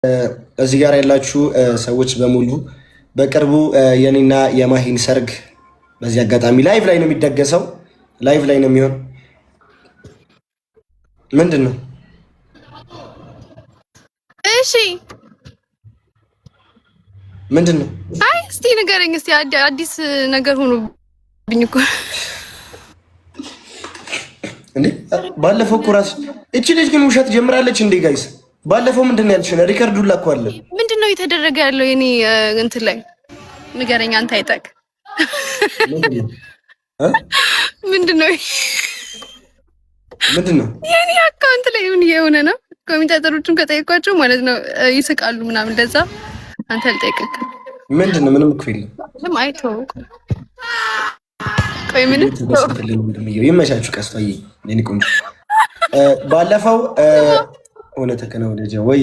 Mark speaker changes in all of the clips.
Speaker 1: እዚህ ጋር ያላችሁ ሰዎች በሙሉ በቅርቡ የኔና የማሂን ሰርግ በዚህ አጋጣሚ ላይቭ ላይ ነው የሚደገሰው። ላይቭ ላይ ነው የሚሆን። ምንድን ነው?
Speaker 2: እሺ
Speaker 1: ምንድን ነው?
Speaker 2: አይ እስቲ ንገረኝ እስቲ አዲስ ነገር ሆኖብኝ እኮ
Speaker 1: እንዴ። ባለፈው እኮ እራስሽ እቺ ልጅ ግን ውሸት ጀምራለች እንዴ ጋይስ? ባለፈው ምንድን ነው ያልሽኝ? ሪከርዱን ላኳለ።
Speaker 2: ምንድን ነው እየተደረገ ያለው የኔ እንትን ላይ ንገረኝ አንተ አይጠቅ ምንድን ነው የኔ አካውንት ላይ ምን የሆነ ነው? ኮሜንታተሮቹን ከጠየኳቸው ማለት ነው ይስቃሉ ምናምን። እንደዛ አንተ ልጠይቅህ
Speaker 1: ምንድን ነው? ምንም እኮ የለም።
Speaker 2: ምንም አይተው ቆይ ምን
Speaker 1: ይመቻችሁ። ቀስቷዬ የኔ ቆንጆ ባለፈው ሆነ ተከናወነ ወይ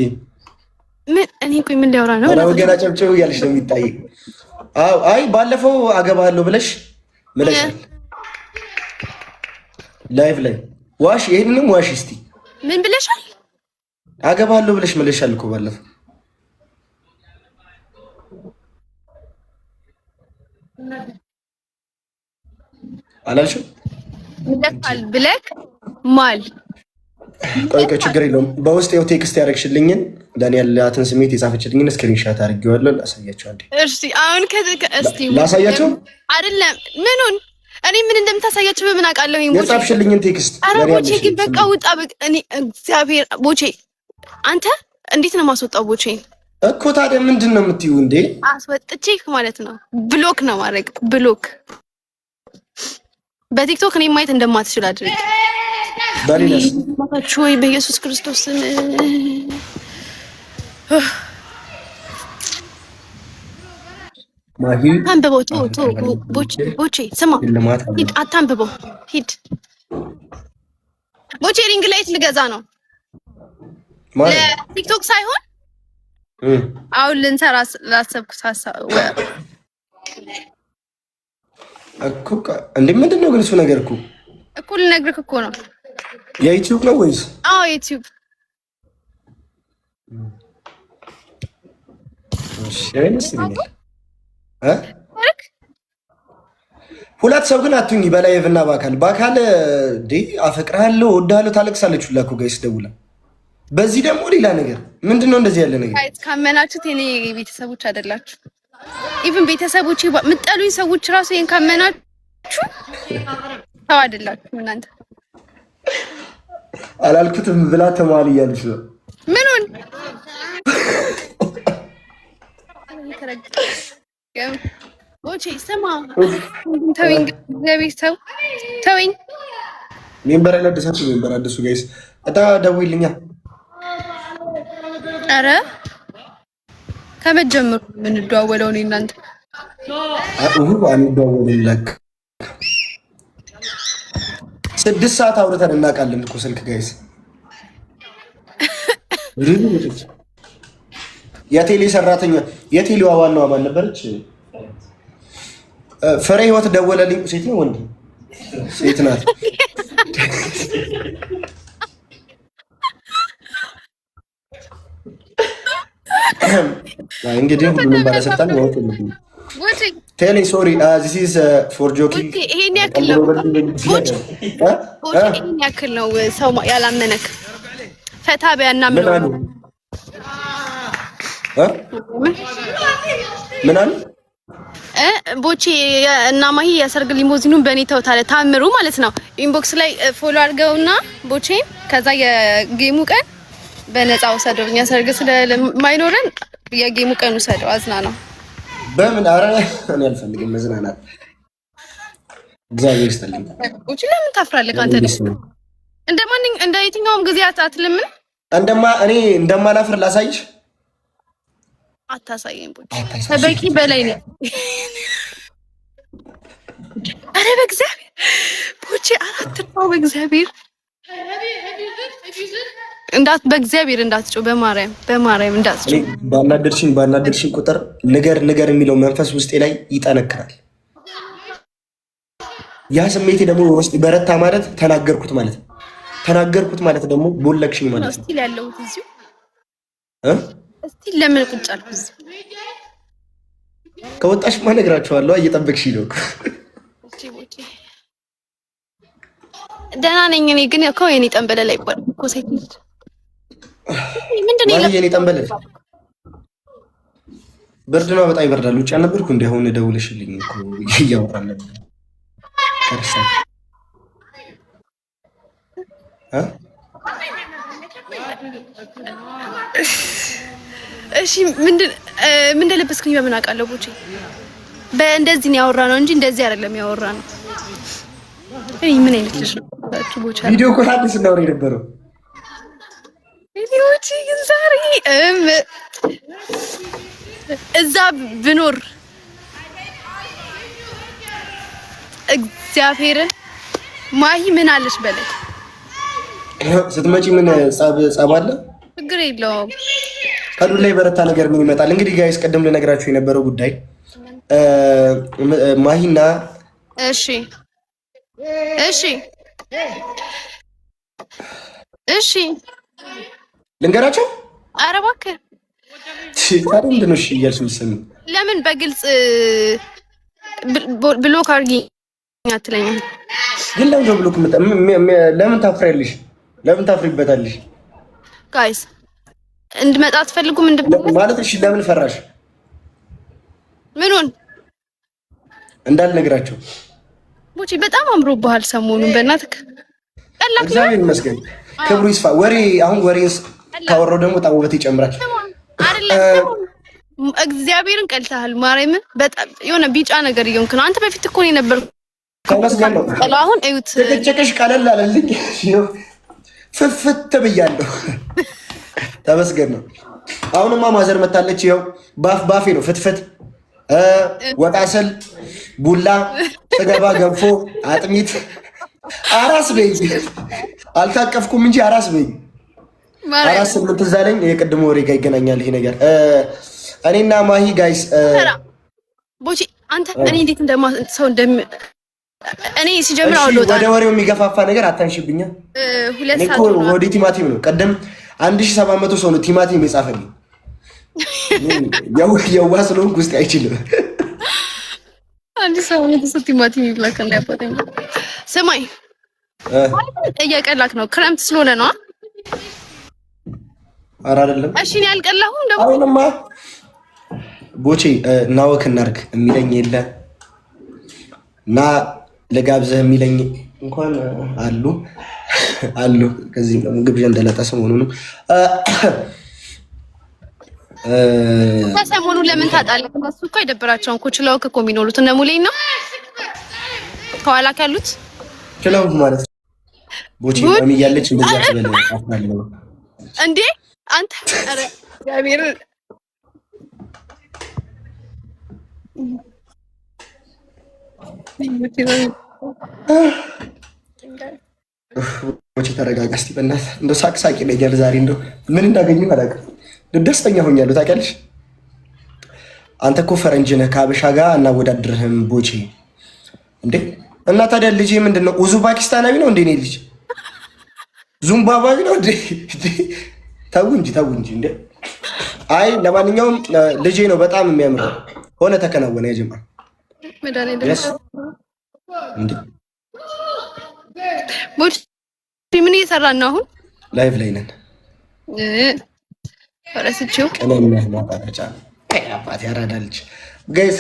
Speaker 2: ምን እኔ ቆይ ምን ሊያወራ ነው?
Speaker 1: አራው ገና ጨብጨው እያልሽ ነው የሚታይ። አዎ አይ ባለፈው አገባለሁ ብለሽ ምለሻል ላይቭ ላይ ዋሽ። ይሄንንም ዋሽ እስቲ
Speaker 2: ምን ብለሻል?
Speaker 1: አገባለሁ ብለሽ ምለሻል እኮ ባለፈው አላልሽም?
Speaker 2: ምለካል ብለክ ማል
Speaker 1: ቆይ ችግር የለውም። በውስጥ ያው ቴክስት ያደረግሽልኝን ለኔ ያላትን ስሜት የጻፈችልኝን ስክሪንሻት አድርጌዋለሁ። ላሳያቸው አንዴ።
Speaker 2: እሺ አሁን እስቲ
Speaker 1: ላሳያቸው
Speaker 2: አይደለም ምኑን እኔ ምን እንደምታሳያቸው በምን አውቃለሁ?
Speaker 1: የጻፍሽልኝን ቴክስት
Speaker 2: ኧረ ቦቼ ግን በቃ ውጣ። እኔ እግዚአብሔር ቦቼ አንተ እንዴት ነው ማስወጣው? ቦቼ
Speaker 1: እኮ ታዲያ ምንድን ነው የምትይው እንዴ?
Speaker 2: አስወጥቼ ማለት ነው ብሎክ ነው ማድረግ። ብሎክ በቲክቶክ እኔ ማየት እንደማትችል አድርግ።
Speaker 1: በሌላስ
Speaker 2: ማታችሁ ወይ በኢየሱስ ክርስቶስ
Speaker 1: ማሂ
Speaker 2: አንብበው። ቦቼ ስማ፣ ሂድ አታንብበው፣ ሂድ ቦቼ። ሪንግ ላይት ልገዛ ነው ለቲክቶክ ሳይሆን አሁን ልንሰራ ላሰብኩት ሀሳብ
Speaker 1: እኮ እንዴ። ምንድን ነው ግን እሱ ነገር
Speaker 2: እኮ ልነግርህ እኮ ነው።
Speaker 1: የዩቲዩብ ነው ወይስ?
Speaker 2: አዎ ዩቲዩብ።
Speaker 1: ሁለት ሰው ግን አትሁኝ። በላይቭ እና በአካል አፈቅርሃለሁ እወድሃለሁ ታለቅሳለች ሁላ እኮ ጋይስ ደውላ። በዚህ ደግሞ ሌላ ነገር ምንድን ነው? እንደዚህ ያለ ነገር
Speaker 2: ካመናችሁት የኔ ቤተሰቦች አይደላችሁ። ኢቭን ቤተሰቦች የምጠሉኝ ሰዎች ራሱ ይሄን ካመናችሁ ሰው አይደላችሁ እናንተ።
Speaker 1: አላልኩትም ብላ ተማል እያለች ነው።
Speaker 2: ምኑን ቦቼ ስማ፣ ተወኝ እግዚአብሔር ሰው ተወኝ።
Speaker 1: ሜምበር ያላደሳችሁ ሜምበር አደሱ ጋይስ እታ ደውይልኛ።
Speaker 2: ኧረ ከመጀመሩ የምንደዋወለው እኔ እናንተ
Speaker 1: አንደዋወልም። ለክ 6 ሰዓት አውርተን እናውቃለን እኮ ስልክ ጋይስ። የቴሌ ሰራተኛ የቴሌዋ ዋናዋ ባል ነበረች ፍሬ ህይወት ደወለልኝ። ሴት ነው ወንድ? ሴት ናት። እንግዲህ ሁሉንም ባለስልጣን ወጥ ነው። ቴሌ ሶሪ ዚስ ኢዝ ፎር ጆኪንግ።
Speaker 2: ይሄን ያክል ነው ሰው ያላመነክ ፈታ ቢያና ምን አሉ?
Speaker 1: ምን አሉ?
Speaker 2: ቦቼ እና ማሂ የሰርግ ሊሞዚኑን በእኔ ተውታለ ታምሩ ማለት ነው። ኢንቦክስ ላይ ፎሎ አድርገውና ቦቼን ከዛ የጌሙ ቀን በነፃ ወሰደው። እኛ ሰርግ ስለማይኖረን የጌሙ ቀን ወሰደው። አዝና ነው
Speaker 1: በምን? ኧረ እኔ አልፈልግም መዝናናት። እግዚአብሔር ይስጥልኝ።
Speaker 2: ቦቼ ለምን ታፍራለህ አንተ? እንደ የትኛውም ጊዜ አትልም።
Speaker 1: እኔ እንደማላፍር ላሳይሽ።
Speaker 2: አታሳየኝ ቦቼ፣ ከበቂ በላይ ነው። አረ በእግዚአብሔር ቦቼ አትርፋው። በእግዚአብሔር በእግዚአብሔር እንዳትጮህ፣ በማርያም እንዳትጮህ።
Speaker 1: ባናደድሽኝ ቁጥር ንገር የሚለው መንፈስ ውስጤ ላይ ይጠነክራል። ያ ስሜቴ ደግሞ ውስጥ በረታ ማለት ተናገርኩት ማለት ነው። ደግሞ ቦለክሽኝ ማለት ነው።
Speaker 2: እስቲ ያለሁት እዚሁ እስቲ ለምን ቁጭ አልኩ?
Speaker 1: ከወጣሽማ እነግራችኋለሁ። እየጠበቅሽኝ ነው እኮ።
Speaker 2: ደህና ነኝ እኔ ግን እኮ የኔ ጠንበለል አይባልም እኮ ሴት ልጅ ምንድን ነው
Speaker 1: የኔ ጠንበለል? ብርድ ነው፣ በጣም ይበርዳል። ውጭ አልነበርኩ እንደ አሁን ደውለሽልኝ እኮ እያወራን ነበር።
Speaker 2: እሺ ምን ለበስኩኝ በምን አውቃለሁ? ቦቼ በእንደዚህ ነው ያወራነው እንጂ እንደዚህ አይደለም ያወራነው። እኔ ምን አይነት ልጅ ነው? ቦቼ
Speaker 1: ቪዲዮ እኮ አዲስ እናወራ የነበረው
Speaker 2: ቪዲዮዎች ግን ዛሬ እዛ ብኖር እግዚአብሔር ማሂ ምን አለሽ በለኝ።
Speaker 1: ስትመጪ ምን ጸብ አለ?
Speaker 2: ችግር የለውም።
Speaker 1: ከዱላ ላይ በረታ ነገር ምን ይመጣል? እንግዲህ ጋይስ ቀደም ልነግራችሁ የነበረው ጉዳይ ማሂና
Speaker 2: እሺ
Speaker 1: ልንገራቸው።
Speaker 2: ኧረ እባክህ
Speaker 1: ታዲያ ምንድን ነው እሺ እያልሽ የምትሰሚው?
Speaker 2: ለምን በግልጽ ብሎክ አድርጊኝ አትለኝም?
Speaker 1: ግን ለምን ብሎክ ለምን ታፍሪያለሽ? ለምን ታፍሪበታለሽ?
Speaker 2: ጋይስ እንድመጣ አትፈልጉም?
Speaker 1: ማለት እሺ ለምን ፈራሽ?
Speaker 2: ምኑን
Speaker 1: እንዳልነግራቸው?
Speaker 2: ቦቼ በጣም አምሮብሃል ሰሞኑን በእናትህ።
Speaker 1: እግዚአብሔር ይመስገን ክብሩ ይስፋ። አሁን ወሬን ካወራው ደግሞ በጣም ውበት ይጨምራል።
Speaker 2: አይደለም እግዚአብሔርን ቀልተሃል። ማርያምን በጣም የሆነ ቢጫ ነገር እየሆንክ ነው አንተ። በፊት እኮ ነው የነበርኩት።
Speaker 1: ተመስገን ነው።
Speaker 2: አሁን እዩት
Speaker 1: ጭቅጭቅሽ ቀለል አለልኝ። ፍፍት ብያለሁ። ተመስገን ነው። አሁንማ ማዘር መታለች። ይኸው ባፌ ነው ፍትፍት ወጣ ስል ቡላ ስገባ ገንፎ አጥሚት አራስ በይ። አልታቀፍኩም እንጂ አራስ በይ። አራስ ምን ትዝ አለኝ። የቅድሞ ወሬ ጋር ይገናኛል ይሄ ነገር። እኔና ማሂ ጋይስ
Speaker 2: ቦቼ አንተ እኔ እንዴት ሰው እኔ ሲጀምር አውሎታ
Speaker 1: ወደ ወሬው የሚገፋፋ ነገር አታንሽብኛ። እኮ ወደ ቲማቲም ነው። ቀደም 1700 ሰው ነው ቲማቲም የጻፈልኝ። የዋ ስለሆንኩ ውስጥ አይችልም።
Speaker 2: 1700 ሰው ቲማቲም ይብላክ እንዳያባተኝ። ስማኝ እየቀላክ ነው። ክረምት ስለሆነ ነው።
Speaker 1: ኧረ አይደለም።
Speaker 2: እሺ እኔ አልቀላሁም ደግሞ።
Speaker 1: አሁንማ ቦቼ ናወክ እናድርግ የሚለኝ የለ እና ለጋብዘህ የሚለኝ እንኳን አሉ። ከዚህም ደግሞ ግብዣ እንደለጠሰ መሆኑንም
Speaker 2: ሰሞኑን ለምን ታጣለህ? እሱ እኮ አይደብራቸውም እኮ ችለውክ እኮ የሚኖሩት እነ ሙሌ ነው ከኋላ ካሉት
Speaker 1: ችለው ማለት ነው። ቦቼ ማሚ እያለች እንደዛ ትበለ አፍናለሁ
Speaker 2: እንዴ አንተ። ኧረ እግዚአብሔር
Speaker 1: ቦቼ ተረጋጋ እስቲ በእናትህ። እንደው ሳቅ ይለኛል ዛሬ። እንደው ምን እንዳገኘሁ አላውቅም። ደስተኛ ሆኛለሁ ታውቂያለሽ። አንተ እኮ ፈረንጅ ነህ፣ ከሀበሻ ጋር እናወዳድርህም ቦቼ። እንዴ እና ታዲያ ልጄ ምንድን ነው? ኡዝቤኪስታናዊ ነው እንዴ? እኔ ልጅ ዙምባባዊ ነው እንዴ? ተው እንጂ እንዴ። አይ ለማንኛውም ልጄ ነው በጣም የሚያምረው። ሆነ ተከናወነ ያጀማ
Speaker 2: ቦቼ ምን እየሰራን ነው አሁን?
Speaker 1: ላይቭ ላይ ነን።
Speaker 2: ረስቼው
Speaker 1: ቀለል ያለ ማጣጫ አባት ያራዳልች ጋይስ